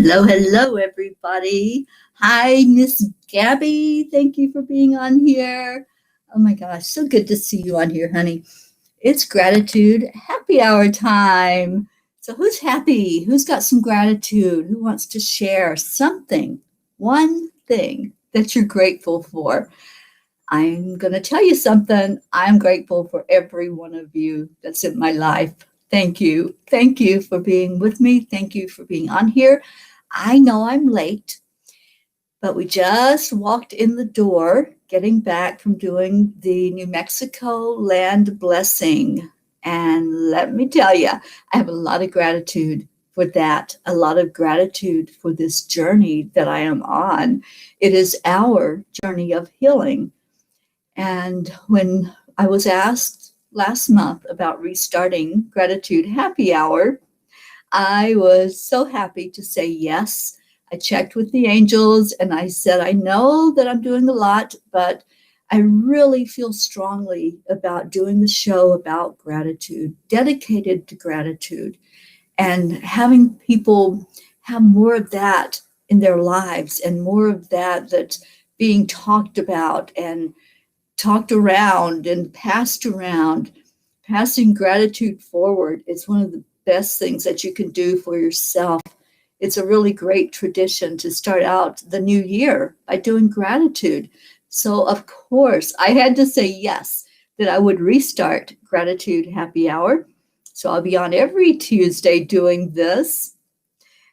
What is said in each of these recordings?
Hello, hello, everybody. Hi, Miss Gabby. Thank you for being on here. Oh my gosh, so good to see you on here, honey. It's gratitude happy hour time. So, who's happy? Who's got some gratitude? Who wants to share something, one thing that you're grateful for? I'm going to tell you something. I'm grateful for every one of you that's in my life. Thank you. Thank you for being with me. Thank you for being on here. I know I'm late, but we just walked in the door getting back from doing the New Mexico land blessing. And let me tell you, I have a lot of gratitude for that, a lot of gratitude for this journey that I am on. It is our journey of healing. And when I was asked last month about restarting Gratitude Happy Hour, I was so happy to say yes. I checked with the angels and I said, I know that I'm doing a lot, but I really feel strongly about doing the show about gratitude, dedicated to gratitude, and having people have more of that in their lives and more of that that's being talked about and talked around and passed around. Passing gratitude forward is one of the best things that you can do for yourself. It's a really great tradition to start out the new year by doing gratitude. So, of course, I had to say yes, that I would restart Gratitude Happy Hour. So, I'll be on every Tuesday doing this.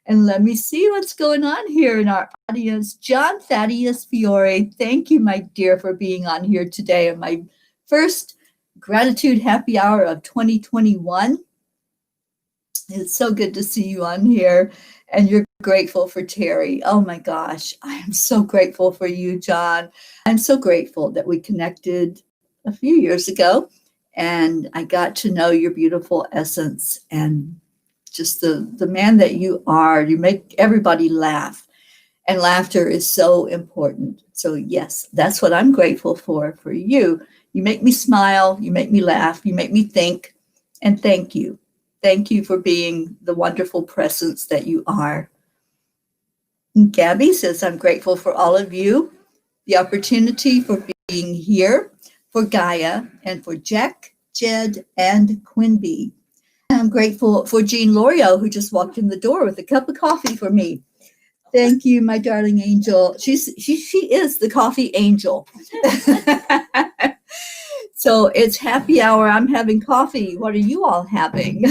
And let me see what's going on here in our audience. John Thaddeus Fiore, thank you, my dear, for being on here today on my first Gratitude Happy Hour of 2021. It's so good to see you on here. And you're grateful for Teri. Oh my gosh, I am so grateful for you, John. I'm so grateful that we connected a few years ago and I got to know your beautiful essence and just the man that you are. You make everybody laugh, and laughter is so important. So yes, that's what I'm grateful for you. You make me smile, you make me laugh, you make me think, and thank you. Thank you for being the wonderful presence that you are. And Gabby says, I'm grateful for all of you, the opportunity for being here, for Gaia, and for Jack, Jed, and Quinby. I'm grateful for Jean Lorio, who just walked in the door with a cup of coffee for me. Thank you, my darling angel. She is the coffee angel. So it's happy hour. I'm having coffee. What are you all having?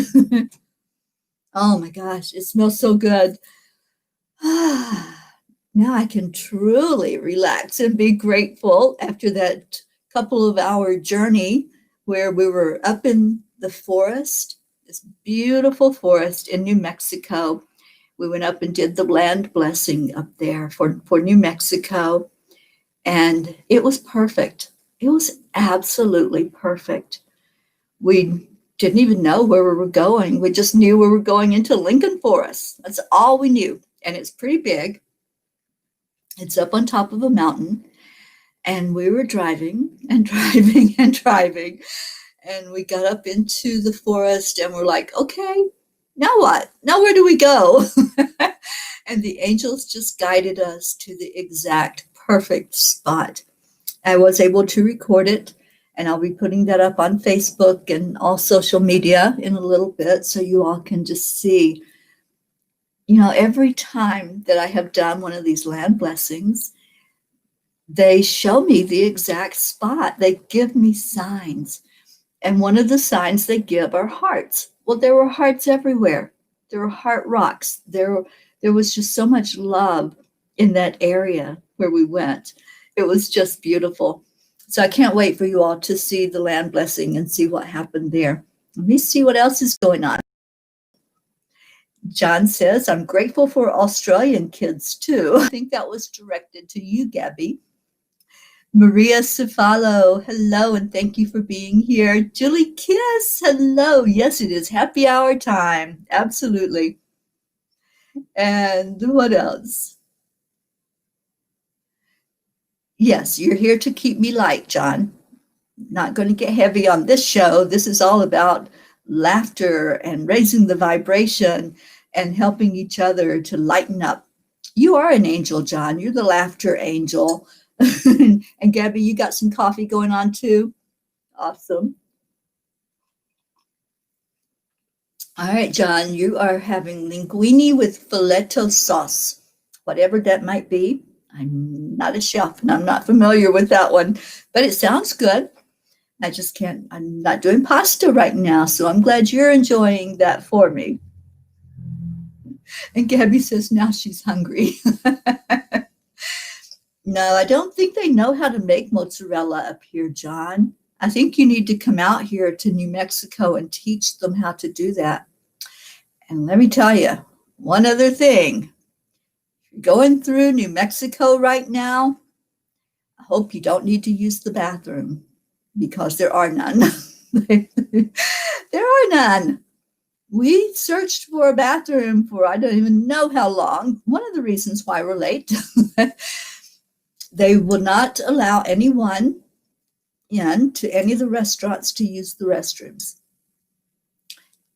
Oh my gosh, it smells so good. Now I can truly relax and be grateful after that couple of hour journey where we were up in the forest, this beautiful forest in New Mexico. We went up and did the land blessing up there for New Mexico. And it was perfect. It was absolutely perfect. We didn't even know where we were going. We just knew we were going into Lincoln Forest. That's all we knew. And it's pretty big. It's up on top of a mountain. And we were driving and driving and driving. And we got up into the forest and we're like, okay, now what? Now where do we go? And the angels just guided us to the exact perfect spot. I was able to record it, and I'll be putting that up on Facebook and all social media in a little bit so you all can just see. You know, every time that I have done one of these land blessings, they show me the exact spot. They give me signs. And one of the signs they give are hearts. Well, there were hearts everywhere. There were heart rocks. There was just so much love in that area where we went. It was just beautiful. So I can't wait for you all to see the land blessing and see what happened there. Let me see what else is going on. John says, I'm grateful for Australian kids too. I think that was directed to you, Gabby. Maria Cefalo, hello, and thank you for being here. Julie Kiss, hello. Yes, it is happy hour time. Absolutely. And what else? Yes, you're here to keep me light, John. Not going to get heavy on this show. This is all about laughter and raising the vibration and helping each other to lighten up. You are an angel, John. You're the laughter angel. And Gabby, you got some coffee going on too? Awesome. All right, John, you are having linguine with filetto sauce, whatever that might be. I'm not a chef and I'm not familiar with that one, but it sounds good. I just can't, I'm not doing pasta right now, so I'm glad you're enjoying that for me. And Gabby says now she's hungry. No, I don't think they know how to make mozzarella up here, John. I think you need to come out here to New Mexico and teach them how to do that. And let me tell you, one other thing. Going through New Mexico right now, I hope you don't need to use the bathroom because there are none. There are none. We searched for a bathroom for I don't even know how long. One of the reasons why we're late. They will not allow anyone in to any of the restaurants to use the restrooms.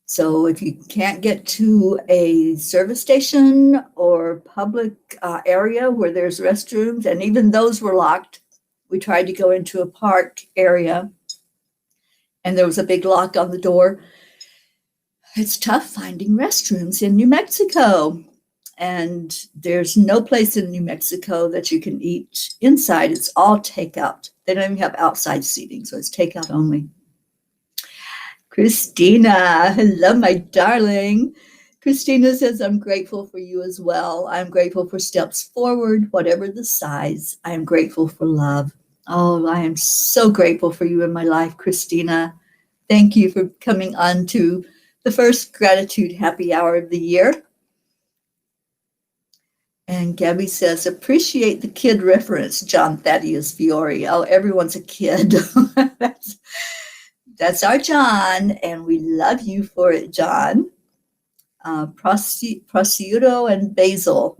So if you can't get to a service station or public area where there's restrooms, and even those were locked, we tried to go into a park area and there was a big lock on the door. It's tough finding restrooms in New Mexico. And there's no place in New Mexico that you can eat inside. It's all takeout. They don't even have outside seating, so it's takeout only. Christina, hello, my darling. Christina says, I'm grateful for you as well. I'm grateful for steps forward, whatever the size. I am grateful for love. Oh, I am so grateful for you in my life, Christina. Thank you for coming on to the first gratitude happy hour of the year. And Gabby says, appreciate the kid reference, John Thaddeus Fiore. Oh, everyone's a kid. That's our John, and we love you for it, John. Prosciutto and basil.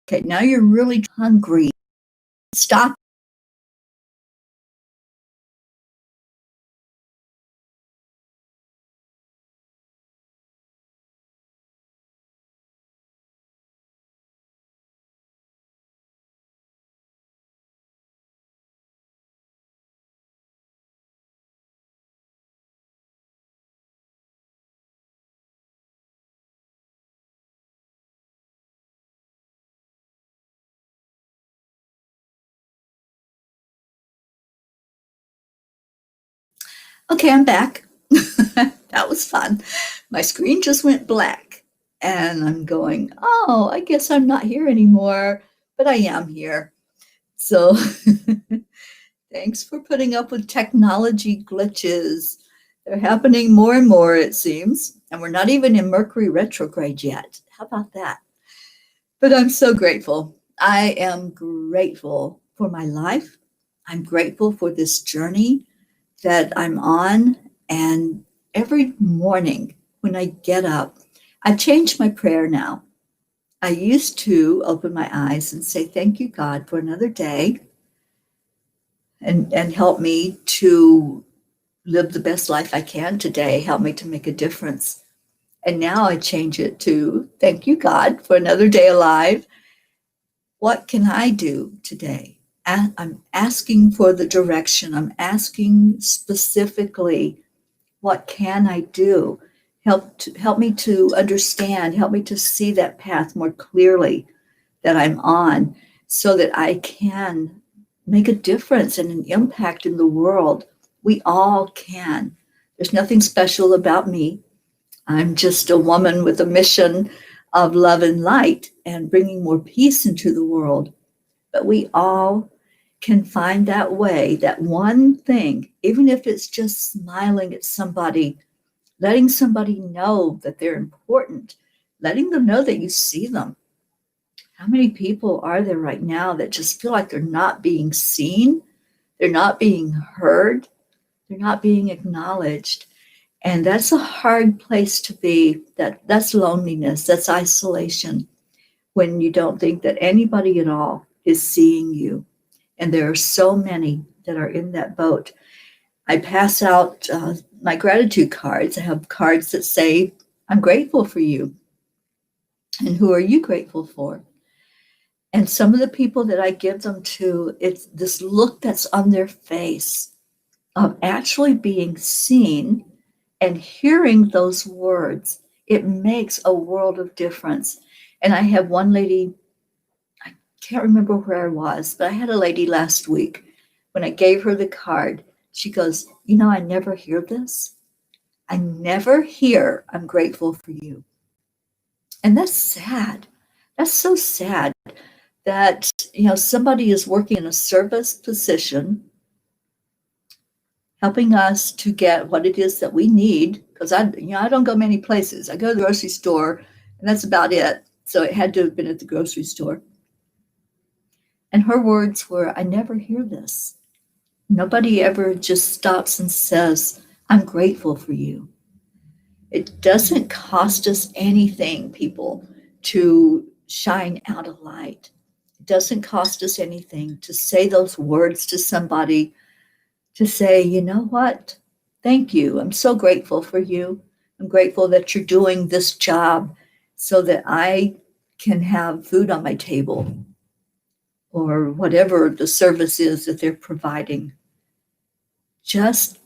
Okay, now you're really hungry. Stop. Okay, I'm back. That was fun. My screen just went black. And I'm going, oh, I guess I'm not here anymore, but I am here. So thanks for putting up with technology glitches. They're happening more and more, it seems. And we're not even in Mercury retrograde yet. How about that? But I'm so grateful. I am grateful for my life. I'm grateful for this journey that I'm on. And every morning when I get up, I've changed my prayer now. I used to open my eyes and say, thank you, God, for another day and help me to live the best life I can today. Help me to make a difference. And now I change it to, thank you, God, for another day alive. What can I do today? I'm asking for the direction. I'm asking specifically, what can I do? Help me to understand, help me to see that path more clearly that I'm on so that I can make a difference and an impact in the world. We all can. There's nothing special about me. I'm just a woman with a mission of love and light and bringing more peace into the world. But we all can find that way, that one thing, even if it's just smiling at somebody, letting somebody know that they're important, letting them know that you see them. How many people are there right now that just feel like they're not being seen? They're not being heard. They're not being acknowledged. And that's a hard place to be. That's loneliness. That's isolation when you don't think that anybody at all is seeing you. And there are so many that are in that boat. I pass out my gratitude cards. I have cards that say, I'm grateful for you. And who are you grateful for? And some of the people that I give them to, it's this look that's on their face of actually being seen and hearing those words. It makes a world of difference. And I have one lady, I can't remember where I was, but I had a lady last week. When I gave her the card, she goes, I never hear this. I never hear, I'm grateful for you. And that's sad. That's so sad that, somebody is working in a service position, helping us to get what it is that we need. Because I don't go many places. I go to the grocery store, and that's about it. So it had to have been at the grocery store. And her words were, I never hear this. Nobody ever just stops and says, I'm grateful for you. It doesn't cost us anything, people, to shine out a light. It doesn't cost us anything to say those words to somebody, to say, you know what? Thank you. I'm so grateful for you. I'm grateful that you're doing this job so that I can have food on my table, or whatever the service is that they're providing. Just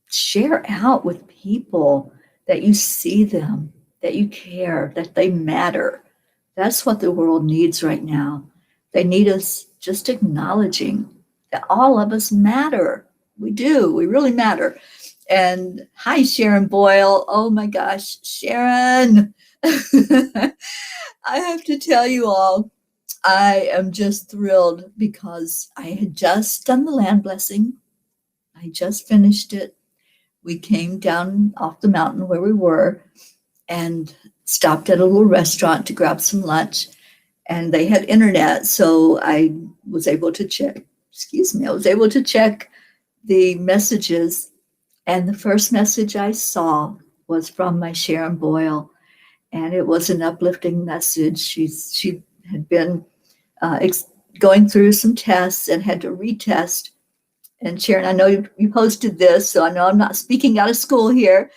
share out with people that you see them, that you care, that they matter. That's what the world needs right now. They need us just acknowledging that all of us matter. We do. We really matter. And hi, Sharon Boyle. Oh my gosh, Sharon. I have to tell you all, I am just thrilled because I had just done the land blessing. I just finished it. We came down off the mountain where we were and stopped at a little restaurant to grab some lunch. And they had internet, so I was able to check, I was able to check the messages. And the first message I saw was from my Sharon Boyle. And it was an uplifting message. She had been going through some tests and had to retest. And Sharon, I know you posted this, so I know I'm not speaking out of school here,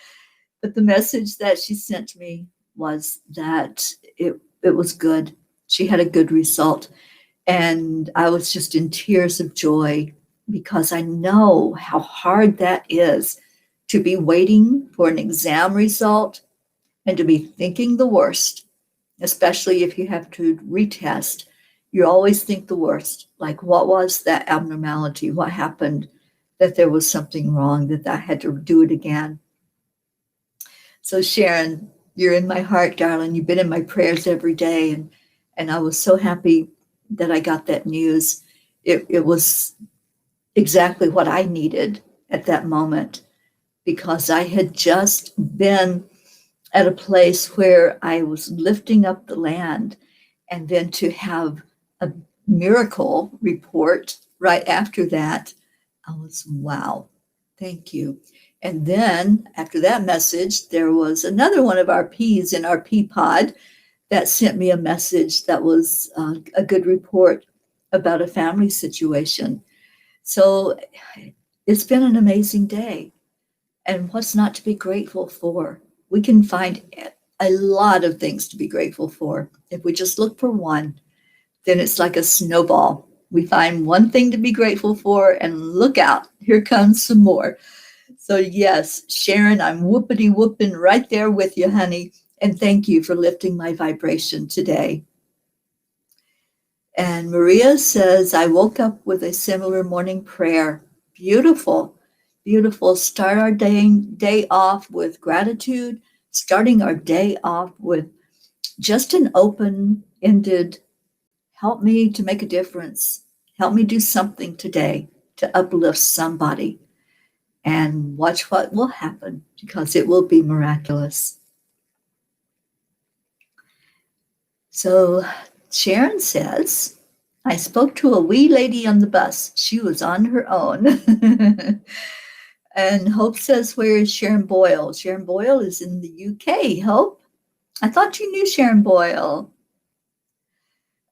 but the message that she sent me was that it was good. She had a good result. And I was just in tears of joy because I know how hard that is, to be waiting for an exam result and to be thinking the worst, especially if you have to retest. You always think the worst, like, what was that abnormality? What happened? That there was something wrong, that I had to do it again. So Sharon, you're in my heart, darling. You've been in my prayers every day. And I was so happy that I got that news. It was exactly what I needed at that moment, because I had just been at a place where I was lifting up the land, and then to have a miracle report right after that, I was, wow, thank you. And then after that message, there was another one of our P's in our P pod that sent me a message that was a good report about a family situation. So it's been an amazing day. And what's not to be grateful for? We can find a lot of things to be grateful for. If we just look for one, then it's like a snowball. We find one thing to be grateful for, and look out, here comes some more. So yes, Sharon, I'm whoopity whooping right there with you, honey. And thank you for lifting my vibration today. And Maria says, I woke up with a similar morning prayer. Beautiful, beautiful. Start our day off with gratitude, starting our day off with just an open-ended, help me to make a difference. Help me do something today to uplift somebody. And watch what will happen, because it will be miraculous. So Sharon says, I spoke to a wee lady on the bus. She was on her own. And Hope says, where is Sharon Boyle? Sharon Boyle is in the UK, Hope. I thought you knew Sharon Boyle.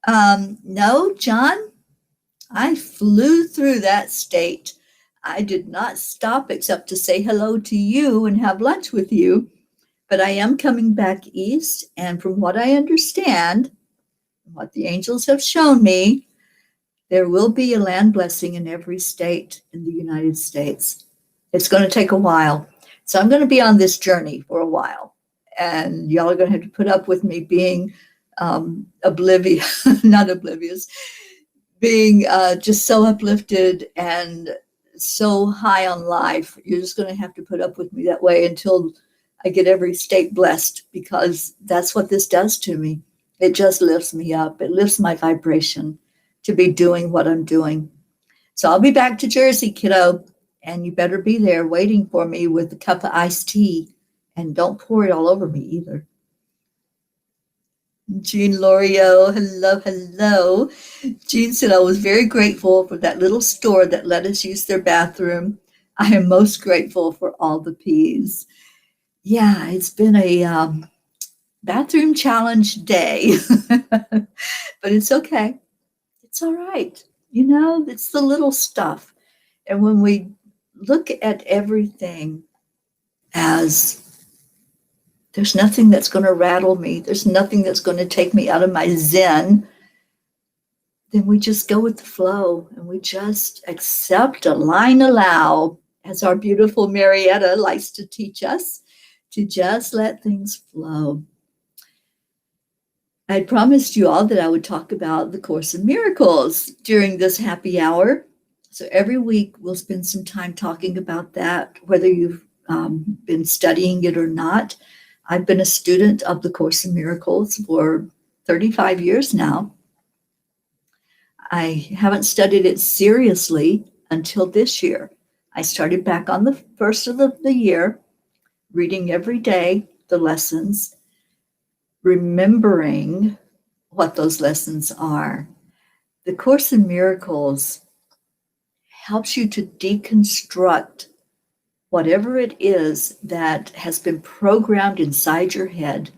No, John, I flew through that state. I did not stop except to say hello to you and have lunch with you. But I am coming back east, and from what I understand, what the angels have shown me, there will be a land blessing in every state in the United States. It's going to take a while. So I'm going to be on this journey for a while. And y'all are going to have to put up with me being oblivious, not oblivious, being just so uplifted and so high on life. You're just going to have to put up with me that way until I get every state blessed, because that's what this does to me. It just lifts me up. It lifts my vibration to be doing what I'm doing. So I'll be back to Jersey, kiddo, and you better be there waiting for me with a cup of iced tea, and don't pour it all over me either. Jean Lorio, hello, hello. Jean said, I was very grateful for that little store that let us use their bathroom. I am most grateful for all the peas. Yeah, it's been a bathroom challenge day, but it's okay. It's all right. You know, it's the little stuff. And when we look at everything as there's nothing that's going to rattle me, there's nothing that's going to take me out of my zen, then we just go with the flow and we just accept, align, allow, as our beautiful Marietta likes to teach us, to just let things flow. I promised you all that I would talk about the Course in Miracles during this happy hour. So every week we'll spend some time talking about that, whether you've been studying it or not. I've been a student of the Course in Miracles for 35 years now. I haven't studied it seriously until this year. I started back on the first of the year, reading every day the lessons, remembering what those lessons are. The Course in Miracles helps you to deconstruct whatever it is that has been programmed inside your head,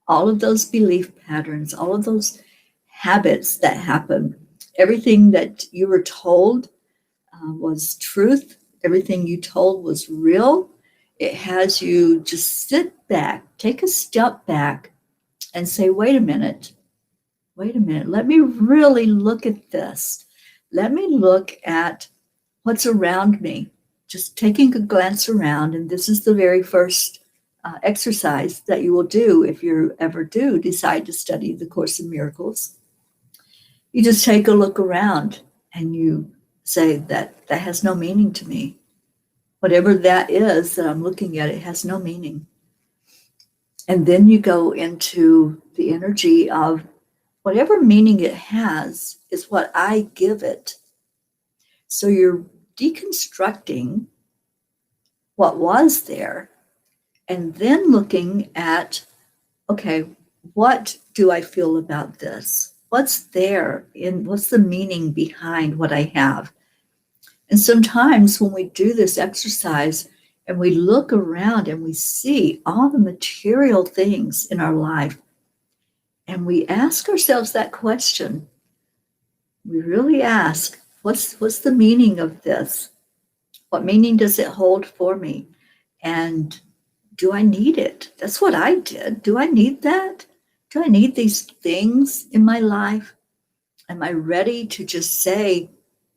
all of those belief patterns, all of those habits that happen, everything that you were told was truth, everything you told was real. It has you just sit back, take a step back, and say, wait a minute, let me really look at this. Let me look at what's around me. Just taking a glance around, and this is the very first exercise that you will do if you ever do decide to study the Course in Miracles. You just take a look around and you say that has no meaning to me. Whatever that is that I'm looking at, it has no meaning. And then you go into the energy of whatever meaning it has is what I give it. So you're deconstructing what was there and then looking at, okay, what do I feel about this? What's there what's the meaning behind what I have? And sometimes when we do this exercise and we look around and we see all the material things in our life, and we ask ourselves that question, we really ask, what's the meaning of this? What meaning does it hold for me? And do I need it? That's what I did. Do I need that? Do I need these things in my life? Am I ready to just say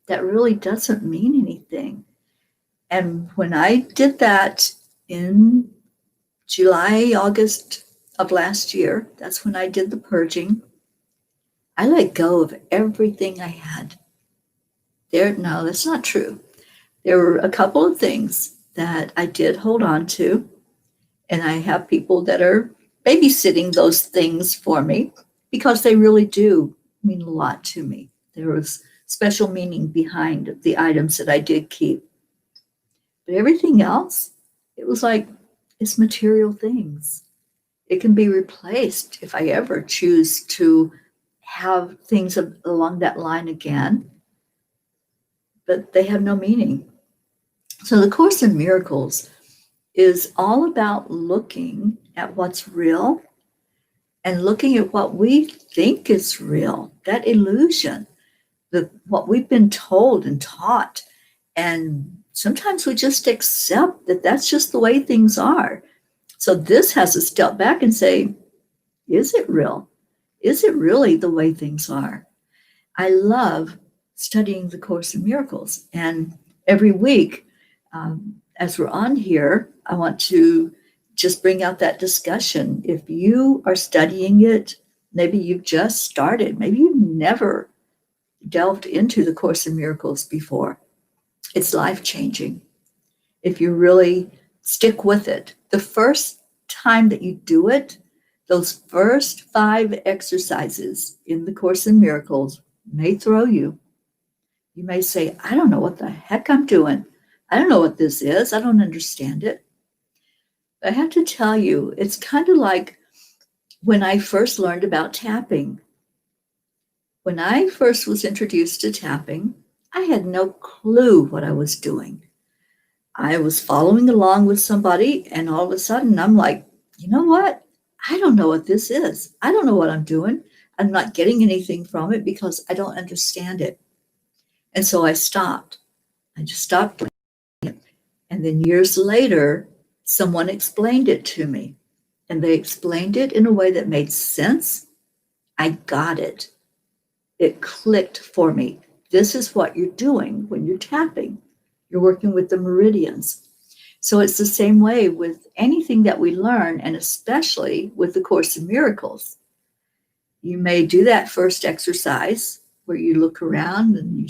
that really doesn't mean anything? And when I did that in July, August of last year, that's when I did the purging. I let go of everything I had. No, that's not true. There were a couple of things that I did hold on to, and I have people that are babysitting those things for me because they really do mean a lot to me. There was special meaning behind the items that I did keep. But everything else, it was like, it's material things. It can be replaced if I ever choose to have things along that line again, but they have no meaning. So the Course in Miracles is all about looking at what's real and looking at what we think is real, that illusion, what we've been told and taught. And sometimes we just accept that that's just the way things are. So this has to step back and say, is it real? Is it really the way things are? I love studying the Course in Miracles. And every week, as we're on here, I want to just bring out that discussion. If you are studying it, maybe you've just started, maybe you've never delved into the Course in Miracles before. It's life-changing if you really stick with it. The first time that you do it, those first 5 exercises in the Course in Miracles may throw you. You may say, I don't know what the heck I'm doing. I don't know what this is. I don't understand it. But I have to tell you, it's kind of like when I first learned about tapping. When I first was introduced to tapping, I had no clue what I was doing. I was following along with somebody, and all of a sudden I'm like, you know what? I don't know what this is. I don't know what I'm doing. I'm not getting anything from it because I don't understand it. And so I stopped. I just stopped doing it. And then years later, someone explained it to me. And they explained it in a way that made sense. I got it. It clicked for me. This is what you're doing when you're tapping. You're working with the meridians. So it's the same way with anything that we learn, and especially with the Course in Miracles. You may do that first exercise where you look around and you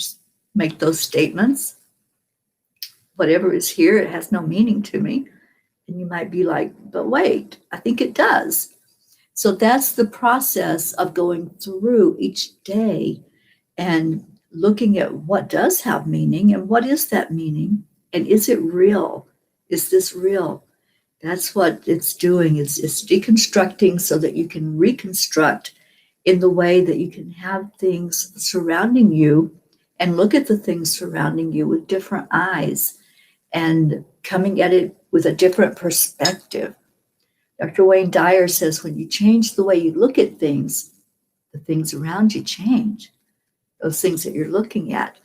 make those statements. Whatever is here, it has no meaning to me. And you might be like, but wait, I think it does. So that's the process of going through each day and looking at what does have meaning and what is that meaning, and is it real? Is this real? That's what it's doing. It's deconstructing so that you can reconstruct in the way that you can have things surrounding you and look at the things surrounding you with different eyes and coming at it with a different perspective. Dr. Wayne Dyer says when you change the way you look at things, the things around you change, those things that you're looking at.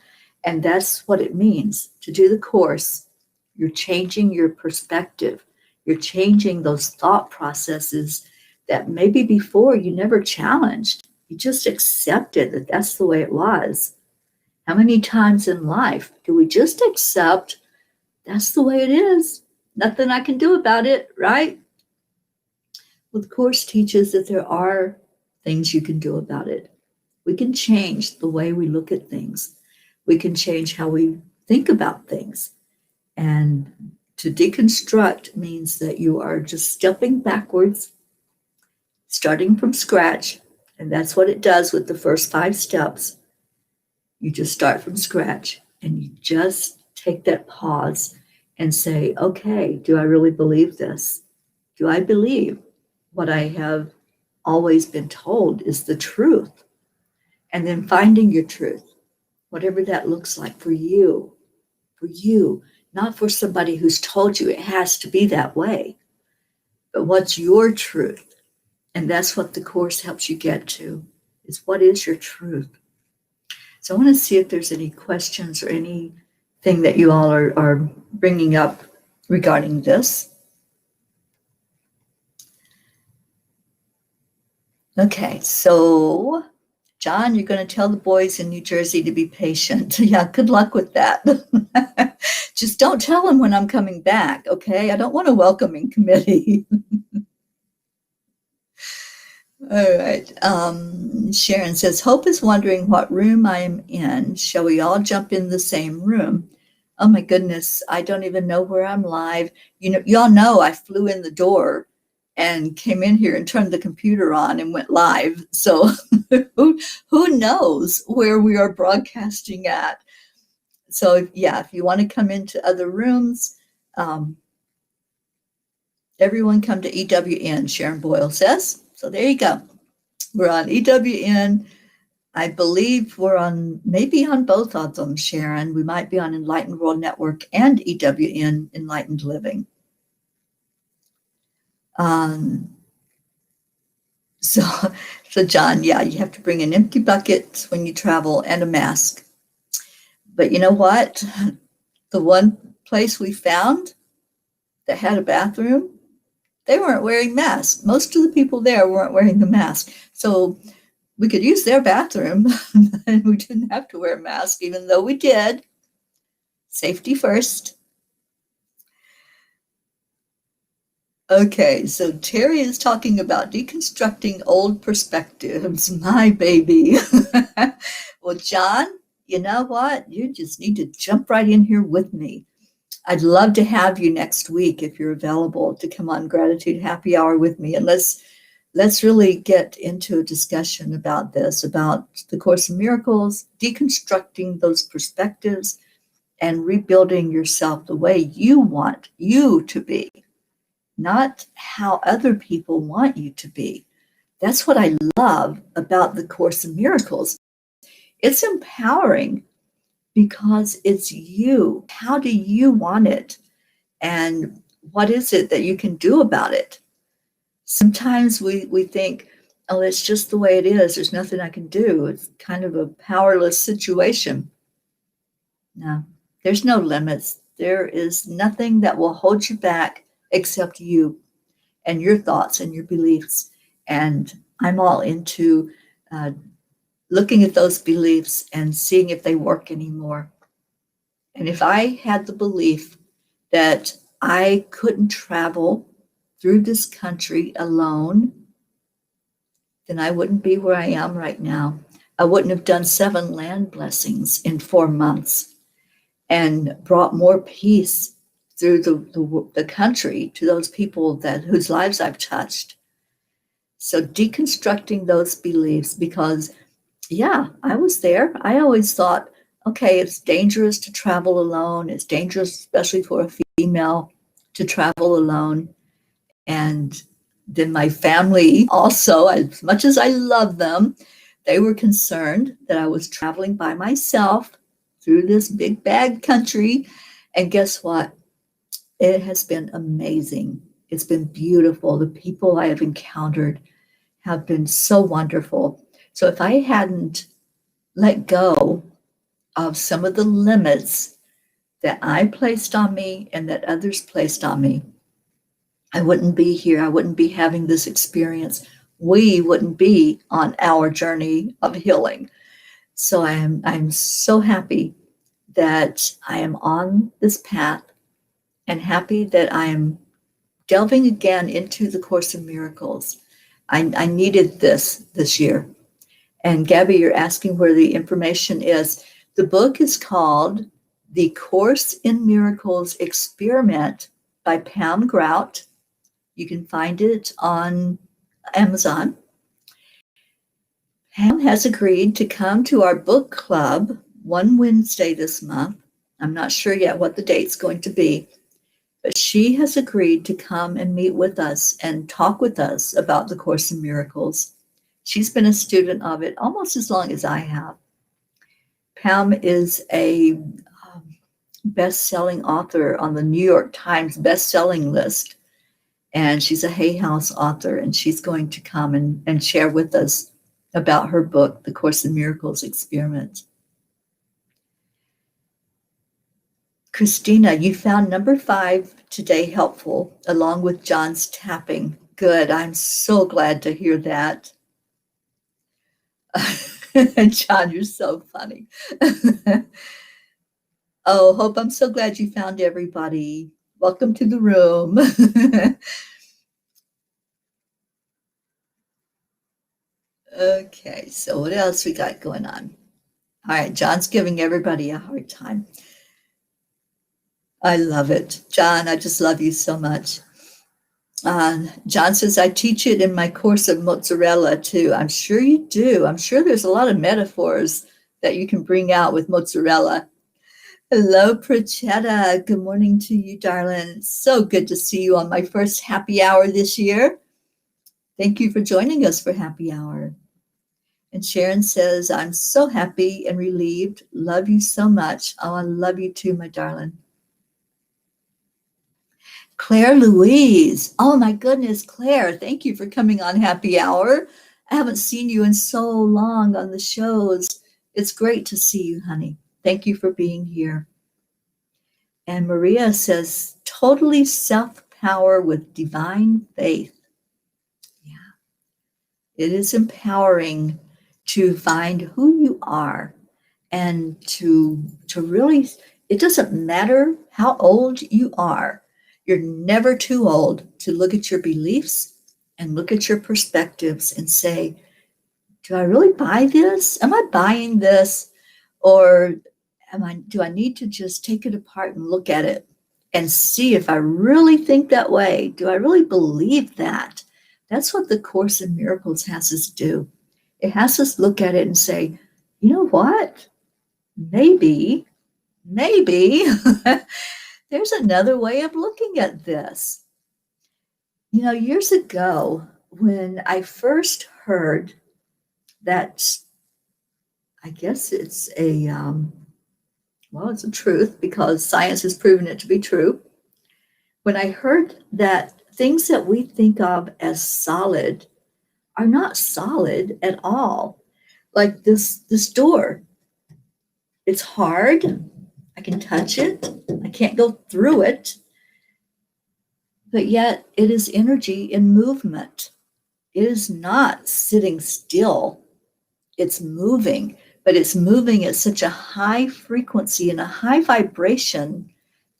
And that's what it means to do the course. You're changing your perspective. You're changing those thought processes that maybe before you never challenged. You just accepted that that's the way it was. How many times in life do we just accept that's the way it is? Nothing I can do about it, right? Well, the Course teaches that there are things you can do about it. We can change the way we look at things. We can change how we think about things. And to deconstruct means that you are just stepping backwards, starting from scratch. And that's what it does with the first 5 steps. You just start from scratch and you just take that pause and say, okay, do I really believe this? Do I believe what I have always been told is the truth? And then finding your truth, whatever that looks like for you, not for somebody who's told you it has to be that way, but what's your truth? And that's what the Course helps you get to, is what is your truth? So I want to see if there's any questions or anything that you all are bringing up regarding this. Okay, so John, you're going to tell the boys in New Jersey to be patient. Yeah, good luck with that. Just don't tell them when I'm coming back, okay? I don't want a welcoming committee. All right. Sharon says, Hope is wondering what room I am in. Shall we all jump in the same room? Oh my goodness, I don't even know where I'm live. Y'all know I flew in the door and came in here and turned the computer on and went live. So who knows where we are broadcasting at? So yeah, if you want to come into other rooms, everyone come to EWN, Sharon Boyle says. So there you go. We're on EWN. I believe we're maybe on both of them, Sharon. We might be on Enlightened World Network and EWN, Enlightened Living. So John, yeah, you have to bring an empty bucket when you travel and a mask. But you know what? The one place we found that had a bathroom, They weren't wearing masks. Most of the people there weren't wearing the mask. So we could use their bathroom and we didn't have to wear a mask, even though we did. Safety first. Okay, so Teri is talking about deconstructing old perspectives. My baby. Well, John, you know what? You just need to jump right in here with me. I'd love to have you next week if you're available to come on Gratitude Happy Hour with me, and let's really get into a discussion about this, about the Course in Miracles, deconstructing those perspectives, and rebuilding yourself the way you want you to be, not how other people want you to be. That's what I love about the Course in Miracles. It's empowering because it's you. How do you want it? And what is it that you can do about it? Sometimes we think, oh, it's just the way it is. There's nothing I can do. It's kind of a powerless situation. No, there's no limits. There is nothing that will hold you back except you and your thoughts and your beliefs. And I'm all into looking at those beliefs and seeing if they work anymore. And if I had the belief that I couldn't travel through this country alone, then I wouldn't be where I am right now. I wouldn't have done 7 land blessings in 4 months and brought more peace through the country to those people whose lives I've touched. So deconstructing those beliefs, because yeah, I was there. I always thought, okay, it's dangerous to travel alone. It's dangerous, especially for a female, to travel alone. And then my family also, as much as I love them, they were concerned that I was traveling by myself through this big bad country. And guess what? It has been amazing. It's been beautiful. The people I have encountered have been so wonderful. So if I hadn't let go of some of the limits that I placed on me and that others placed on me, I wouldn't be here. I wouldn't be having this experience. We wouldn't be on our journey of healing. So I'm so happy that I am on this path and happy that I am delving again into the Course in Miracles. I needed this year. And Gabby, you're asking where the information is. The book is called The Course in Miracles Experiment by Pam Grout. You can find it on Amazon. Pam has agreed to come to our book club one Wednesday this month. I'm not sure yet what the date's going to be, but she has agreed to come and meet with us and talk with us about the Course in Miracles. She's been a student of it almost as long as I have. Pam is a best-selling author on the New York Times best-selling list, and she's a Hay House author, and she's going to come and share with us about her book, The Course in Miracles Experiment. Christina, you found number 5 today helpful, along with John's tapping. Good. I'm so glad to hear that. John, you're so funny. Oh, Hope, I'm so glad you found everybody. Welcome to the room. Okay, so what else we got going on? All right, John's giving everybody a hard time. I love it. John, I just love you so much. John says, I teach it in my course of mozzarella too. I'm sure you do. I'm sure there's a lot of metaphors that you can bring out with mozzarella. Hello, Prachetta. Good morning to you, darling. It's so good to see you on my first happy hour this year. Thank you for joining us for happy hour. And Sharon says, I'm so happy and relieved. Love you so much. Oh, I love you too, my darling. Claire Louise. Oh my goodness, Claire, thank you for coming on Happy Hour. I haven't seen you in so long on the shows. It's great to see you, honey. Thank you for being here. And Maria says, totally power with divine faith. Yeah. It is empowering to find who you are and to really, it doesn't matter how old you are. You're never too old to look at your beliefs and look at your perspectives and say, do I really buy this? Am I buying this? Or do I need to just take it apart and look at it and see if I really think that way? Do I really believe that? That's what the Course in Miracles has us do. It has us look at it and say, you know what? Maybe there's another way of looking at this. You know, years ago, when I first heard that, I guess it's it's a truth because science has proven it to be true. When I heard that things that we think of as solid are not solid at all, like this door, it's hard. I can touch it. I can't go through it. But yet it is energy in movement. It is not sitting still. It's moving, but it's moving at such a high frequency and a high vibration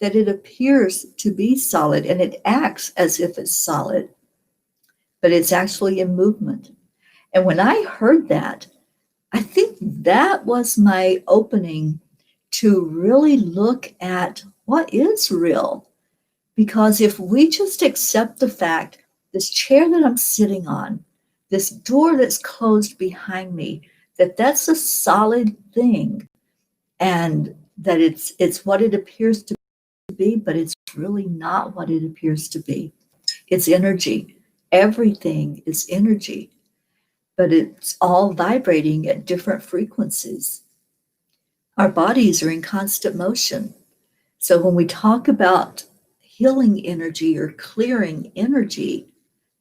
that it appears to be solid and it acts as if it's solid, but it's actually in movement. And when I heard that, I think that was my opening to really look at what is real. Because if we just accept the fact, this chair that I'm sitting on, this door that's closed behind me, that's a solid thing, and that it's what it appears to be, but it's really not what it appears to be. It's energy. Everything is energy, but it's all vibrating at different frequencies. Our bodies are in constant motion. So when we talk about healing energy or clearing energy,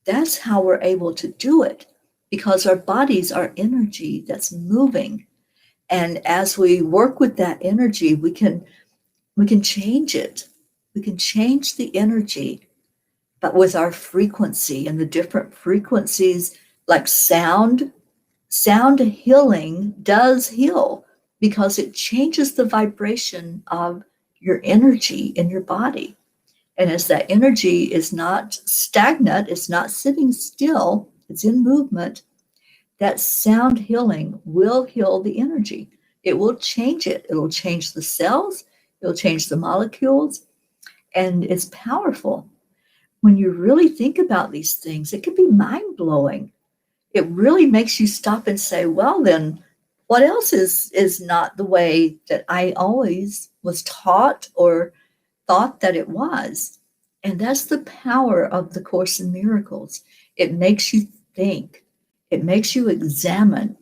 that's how we're able to do it, because our bodies are energy that's moving. And as we work with that energy, we can change it. We can change the energy, but with our frequency and the different frequencies, like sound healing does heal because it changes the vibration of your energy in your body. And as that energy is not stagnant, it's not sitting still, it's in movement, that sound healing will heal the energy. It will change it. It'll change the cells, it'll change the molecules, and it's powerful. When you really think about these things, it can be mind-blowing. It really makes you stop and say, well, then what else is not the way that I always was taught or thought that it was? And that's the power of the Course in Miracles. It makes you think. It makes you examine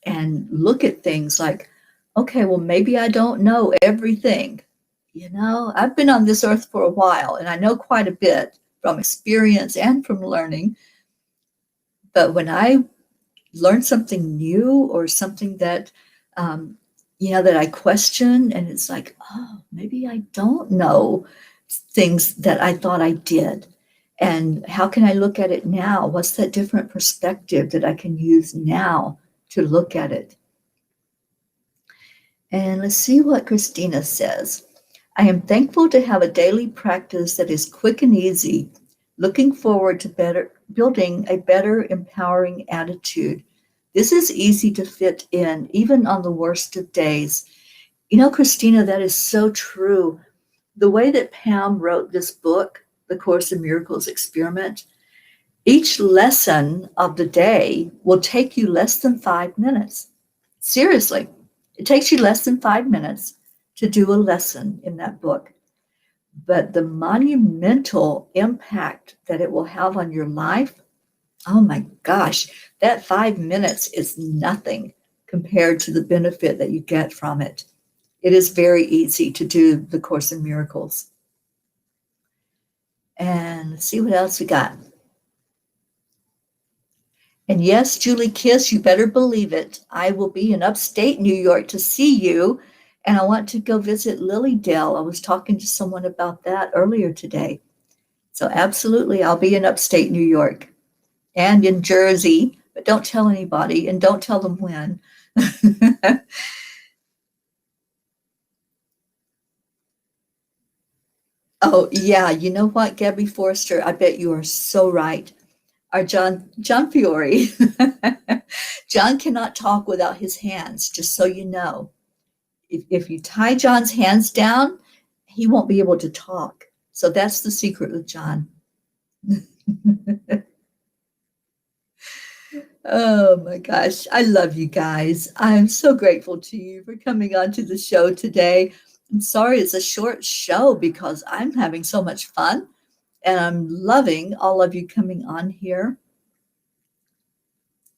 and look at things like, okay, well, maybe I don't know everything. You know, I've been on this earth for a while and I know quite a bit from experience and from learning. But when I learn something new or something that, that I question, and it's like, oh, maybe I don't know things that I thought I did. And how can I look at it now? What's that different perspective that I can use now to look at it? And let's see what Christina says. I am thankful to have a daily practice that is quick and easy, looking forward to building a better, empowering attitude. This is easy to fit in, even on the worst of days. You know, Christina, that is so true. The way that Pam wrote this book, The Course in Miracles Experiment, each lesson of the day will take you less than 5 minutes. Seriously, it takes you less than 5 minutes to do a lesson in that book. But the monumental impact that it will have on your life, oh my gosh, that 5 minutes is nothing compared to the benefit that you get from it. It is very easy to do the Course in Miracles. And let's see what else we got. And yes, Julie Kiss, you better believe it. I will be in upstate New York to see you. And I want to go visit Lilydale. I was talking to someone about that earlier today. So absolutely, I'll be in upstate New York and in Jersey, but don't tell anybody and don't tell them when. Oh, yeah, you know what, Gabby Forrester, I bet you are so right. Our John Fiore. John cannot talk without his hands, just so you know. If you tie John's hands down, he won't be able to talk. So that's the secret with John. Oh my gosh, I love you guys. I'm so grateful to you for coming on to the show today. I'm sorry it's a short show because I'm having so much fun and I'm loving all of you coming on here.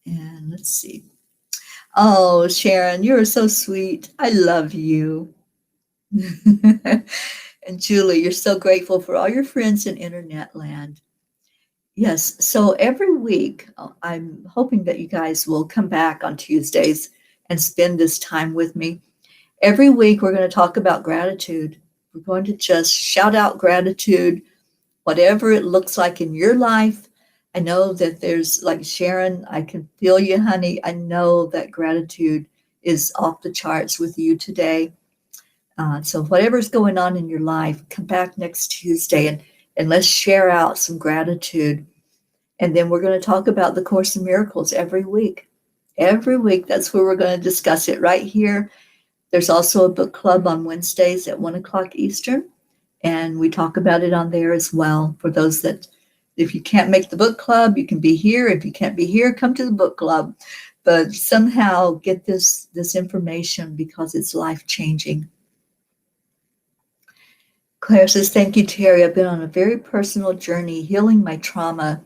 And let's see. Oh, Sharon, you're so sweet. I love you. And Julie, you're so grateful for all your friends in internet land. Yes, so every week, I'm hoping that you guys will come back on Tuesdays and spend this time with me. Every week, we're going to talk about gratitude. We're going to just shout out gratitude, whatever it looks like in your life. I know that there's, like Sharon, I can feel you, honey. I know that gratitude is off the charts with you today. So whatever's going on in your life, come back next Tuesday and let's share out some gratitude. And then we're going to talk about the Course in Miracles every week. Every week, that's where we're going to discuss it right here. There's also a book club on Wednesdays at 1 o'clock Eastern. And we talk about it on there as well. For those that, if you can't make the book club, you can be here. If you can't be here, come to the book club. But somehow get this information because it's life-changing. Claire says, thank you, Teri. I've been on a very personal journey healing my trauma,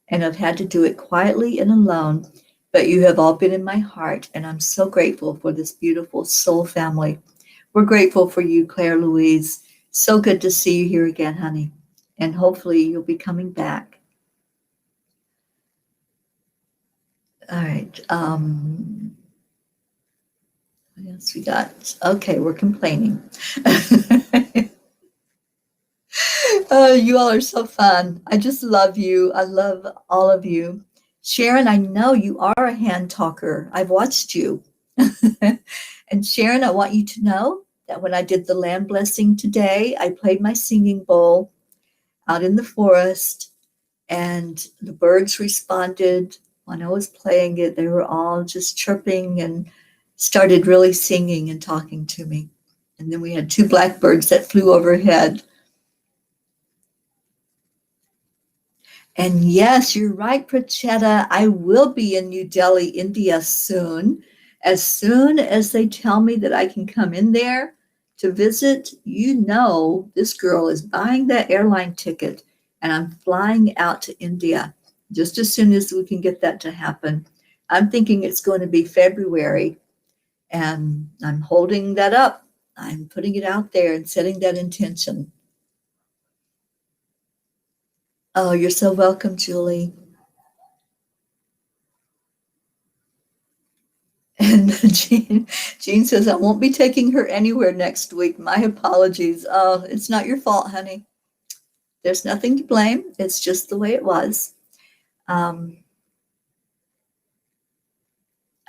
and I've had to do it quietly and alone, but you have all been in my heart, and I'm so grateful for this beautiful soul family. We're grateful for you, Claire Louise. So good to see you here again, honey, and hopefully you'll be coming back. All right. What else we got? Okay, we're complaining. Oh, you all are so fun. I just love you. I love all of you. Sharon, I know you are a hand talker. I've watched you. And Sharon, I want you to know that when I did the land blessing today, I played my singing bowl out in the forest, and the birds responded when I was playing it. They were all just chirping and started really singing and talking to me. And then we had two blackbirds that flew overhead. And yes, you're right, Prachetta. I will be in New Delhi, India soon. As soon as they tell me that I can come in there to visit, you know, this girl is buying that airline ticket and I'm flying out to India just as soon as we can get that to happen. I'm thinking it's going to be February, and I'm holding that up. I'm putting it out there and setting that intention. Oh, you're so welcome, Julie. And Jean says, I won't be taking her anywhere next week. My apologies. Oh, it's not your fault, honey. There's nothing to blame. It's just the way it was. I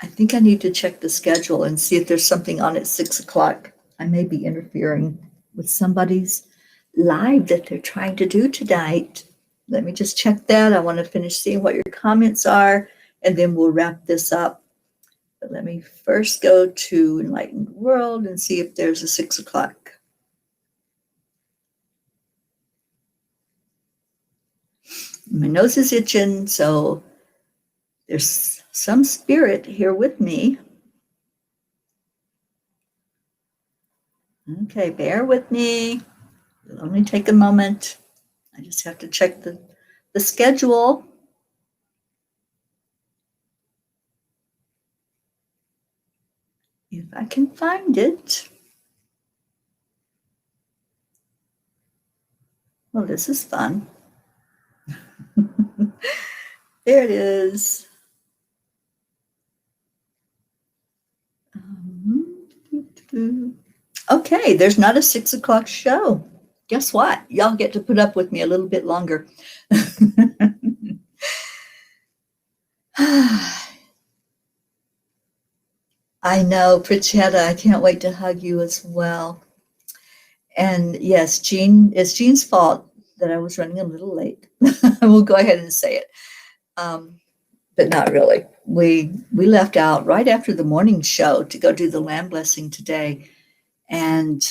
think I need to check the schedule and see if there's something on at 6 o'clock. I may be interfering with somebody's live that they're trying to do tonight. Let me just check that. I want to finish seeing what your comments are, and then we'll wrap this up. But let me first go to Enlightened World and see if there's a 6 o'clock. My nose is itching, so there's some spirit here with me. Okay, bear with me. It'll only take a moment. I just have to check the schedule. If I can find it. Well, this is fun. There it is. Okay, there's not a 6 o'clock show. guess what? Y'all get to put up with me a little bit longer. I know, Pritchetta, I can't wait to hug you as well. And yes, it's Jean's fault that I was running a little late. We'll go ahead and say it. But not really. We left out right after the morning show to go do the land blessing today. And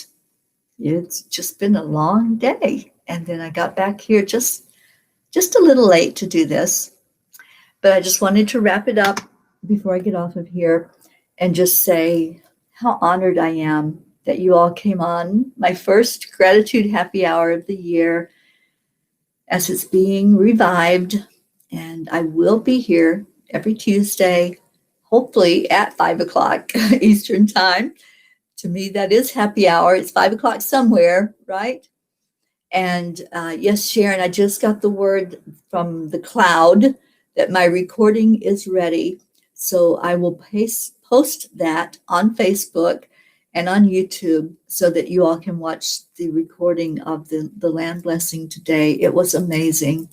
it's just been a long day. And then I got back here just a little late to do this. But I just wanted to wrap it up before I get off of here and just say how honored I am that you all came on my first gratitude happy hour of the year as it's being revived. And I will be here every Tuesday, hopefully at 5 o'clock Eastern time. To me, that is happy hour. It's 5 o'clock somewhere, right? And yes, Sharon, I just got the word from the cloud that my recording is ready. So I will post that on Facebook and on YouTube so that you all can watch the recording of the land blessing today. It was amazing.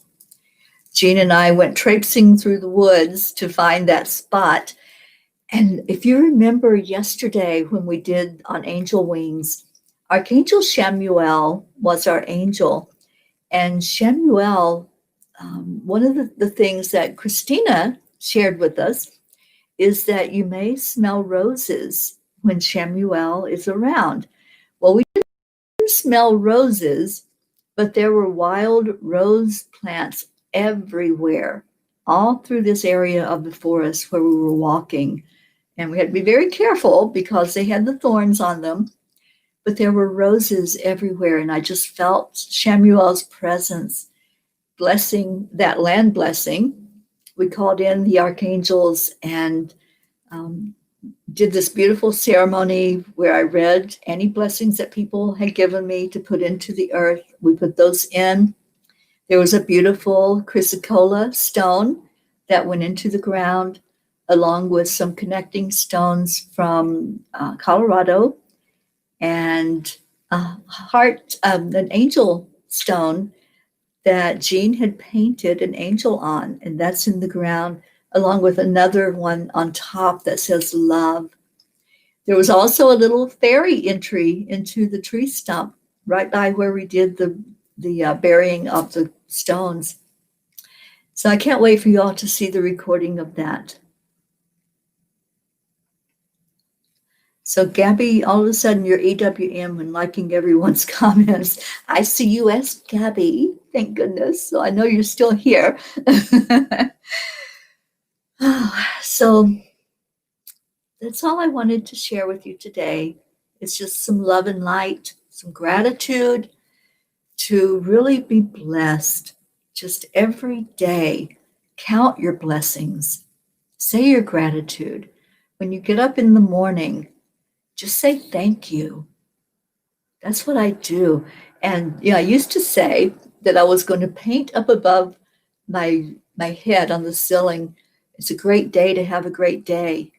Jean and I went traipsing through the woods to find that spot. And if you remember yesterday when we did on Angel Wings, Archangel Shamuel was our angel. And Shamuel, one of the things that Christina shared with us is that you may smell roses when Shamuel is around. Well, we didn't smell roses, but there were wild rose plants everywhere, all through this area of the forest where we were walking. And we had to be very careful because they had the thorns on them, but there were roses everywhere. And I just felt Shamuel's presence blessing that land blessing. We called in the archangels and did this beautiful ceremony where I read any blessings that people had given me to put into the earth. We put those in. There was a beautiful chrysocolla stone that went into the ground, along with some connecting stones from Colorado and an angel stone that Jean had painted an angel on, and that's in the ground, along with another one on top that says love. There was also a little fairy entry into the tree stump right by where we did the burying of the stones. So I can't wait for you all to see the recording of that. So Gabby, all of a sudden you're EWM and liking everyone's comments. I see you as Gabby, thank goodness. So I know you're still here. So that's all I wanted to share with you today. It's just some love and light, some gratitude to really be blessed. Just every day, count your blessings. Say your gratitude. When you get up in the morning, just say thank you. That's what I do. And I used to say that I was going to paint up above my head on the ceiling. It's a great day to have a great day,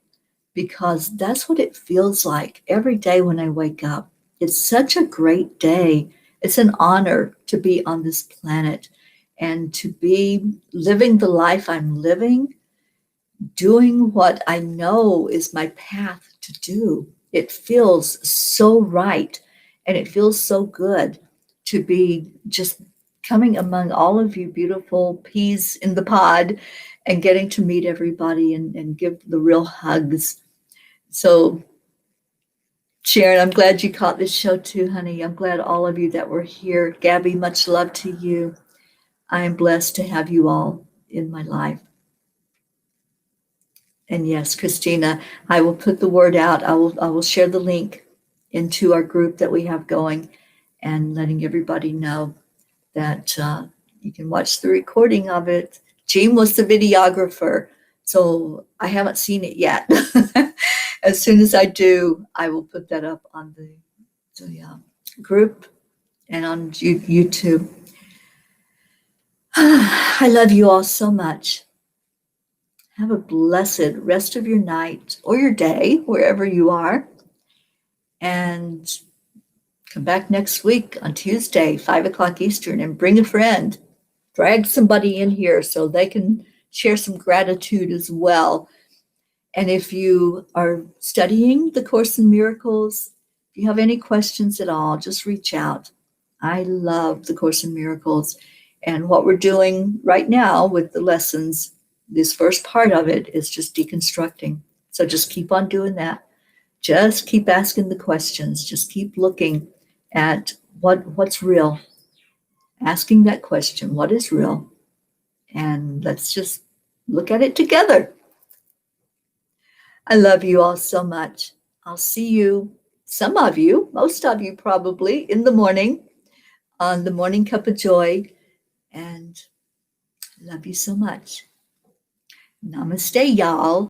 because that's what it feels like every day when I wake up. It's such a great day. It's an honor to be on this planet and to be living the life I'm living, doing what I know is my path to do. It feels so right, and it feels so good to be just coming among all of you beautiful peas in the pod and getting to meet everybody and give the real hugs. So Sharon, I'm glad you caught this show too, honey. I'm glad all of you that were here. Gabby, much love to you. I am blessed to have you all in my life. And yes, Christina, I will put the word out. I will share the link into our group that we have going, and letting everybody know that you can watch the recording of it. Jean was the videographer, so I haven't seen it yet. As soon as I do, I will put that up on the group and on YouTube. I love you all so much. Have a blessed rest of your night or your day, wherever you are. And Come back next week on Tuesday, 5 o'clock Eastern, and bring a friend. Drag somebody in here so they can share some gratitude as well. And if you are studying the Course in Miracles, if you have any questions at all, just reach out. I love the Course in Miracles. And what we're doing right now with the lessons, this first part of it is just deconstructing. So just keep on doing that. Just keep asking the questions. Just keep looking at what's real. Asking that question, what is real? And let's just look at it together. I love you all so much. I'll see you, some of you, most of you probably, in the morning on the Morning Cup of Joy. And love you so much. Namaste, y'all.